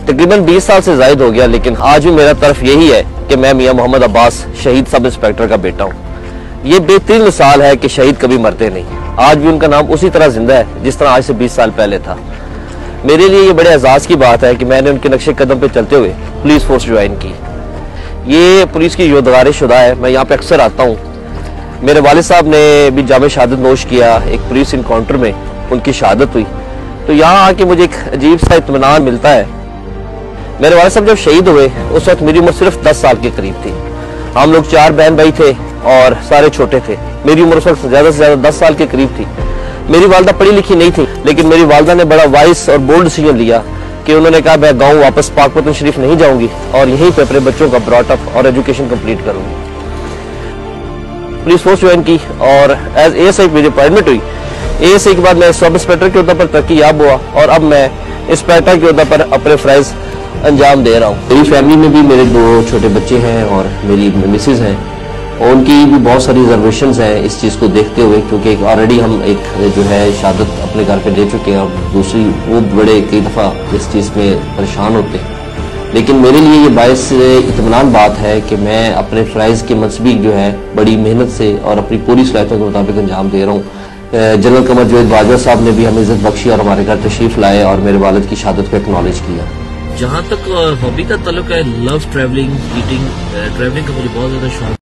तकरीबन 20 साल से जायद हो गया, लेकिन आज भी मेरा तरफ यही है कि मैं मियां मोहम्मद अब्बास शहीद सब इंस्पेक्टर का बेटा हूँ। ये बेहतरीन मिसाल है कि शहीद कभी मरते नहीं। आज भी उनका नाम उसी तरह जिंदा है जिस तरह आज से 20 साल पहले था। मेरे लिए ये बड़े एजाज की बात है कि मैंने उनके नक्शे कदम पे चलते हुए पुलिस फोर्स ज्वाइन की। ये पुलिस की योदगार शुदा है। मैं यहाँ पे अक्सर आता हूँ। मेरे वालिद साहब ने भी जामे शहादत नोश किया। एक पुलिस इनकाउंटर में उनकी शहादत हुई, तो यहाँ आके मुझे एक अजीब सा इत्मीनान मिलता है। मेरे वालिद साहब जब शहीद हुए उस वक्त मेरी उम्र सिर्फ 10 साल के करीब थी। हम लोग 4 बहन भाई थे और सारे छोटे थे। मेरी उम्र उस वक्त ज़्यादा से ज़्यादा 10 साल के करीब थी। मेरी वालदा पढ़ी लिखी नहीं थी, लेकिन मेरी वालदा ने बड़ा वाइस और बोल्ड डिसीजन लिया कि उन्होंने कहा मैं गाँव वापस पाकपतन शरीफ नहीं जाऊंगी और यहीं पे अपने बच्चों का ब्रॉटअप और एजुकेशन कंप्लीट करूंगी। पुलिस फोर्स ज्वाइन की और एज एएसआई मेरी अपॉइंटमेंट हुई। एएसआई के बाद मैं सब इंस्पेक्टर के ओहदे पर तरक्की याब हुआ और अब मैं इंस्पेक्टर के ओहदे पर अपने फराइज अंजाम दे रहा हूँ। मेरी फैमिली में भी मेरे 2 छोटे बच्चे हैं और मेरी मिसेज हैं, और उनकी भी बहुत सारी रिजर्वेशंस हैं इस चीज़ को देखते हुए, क्योंकि ऑलरेडी हम एक जो है शहादत अपने घर पे दे चुके हैं और दूसरी वो बड़े कई दफ़ा इस चीज़ में परेशान होते हैं। लेकिन मेरे लिए ये बायस इत्मीनान बात है कि मैं अपने फ़राइज़ के मनसबी जो है बड़ी मेहनत से और अपनी पूरी सलाहियतों के मुताबिक अंजाम दे रहा हूँ। जनरल कमर जवेद बाजवा साहब ने भी हमें इज़्ज़त बख्शी और हमारे घर तशरीफ़ लाए और मेरे वालिद की शहादत को एक्नॉलेज किया। जहाँ तक हॉबी का ताल्लुक है, लव ट्रैवलिंग, ईटिंग, ट्रैवलिंग का मुझे बहुत ज़्यादा शौक